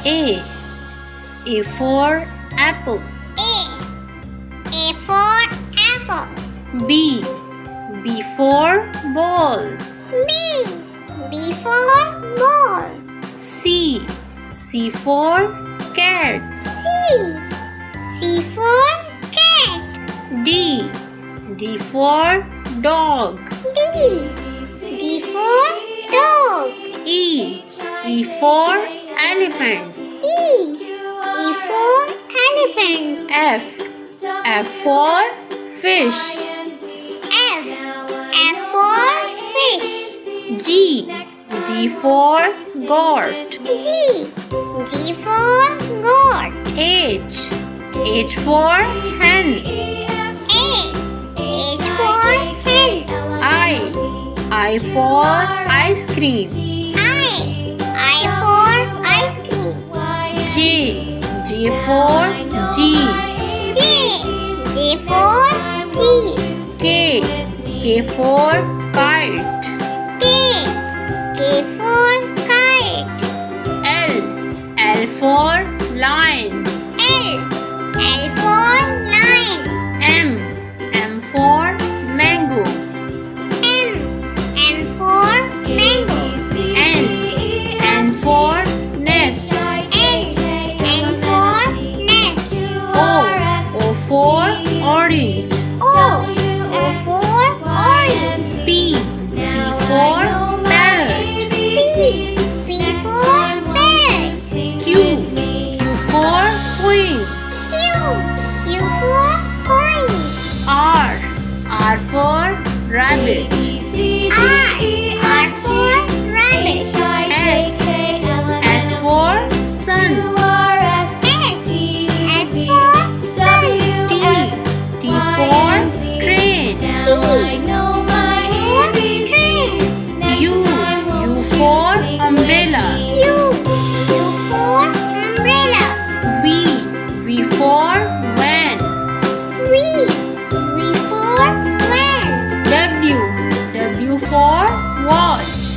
A. A for apple. A for apple. B. B for ball. B for ball. C. C for cat. C for cat. D. D for dog. D for dog. E. E for elephant. E for elephant. F. F for fish. F for fish. G. G for goat. G for goat. H. H for hen. H for hen. I for ice cream. I for ice cream. J. J for G. J for G. K. K for kite. K for kite. L. L for lion. L for lion. M. M for mango. M for mango. N for nest. N for nest. O for orange. O for orange. P. P for parrot. P for parrot. Q. Q for queen. Q for coin. R. R for rabbit. R for rabbit. S. S for sun. S for sun. T. T for train. U. U for umbrella. U for umbrella. V. V for van. V for van. W. W for watch.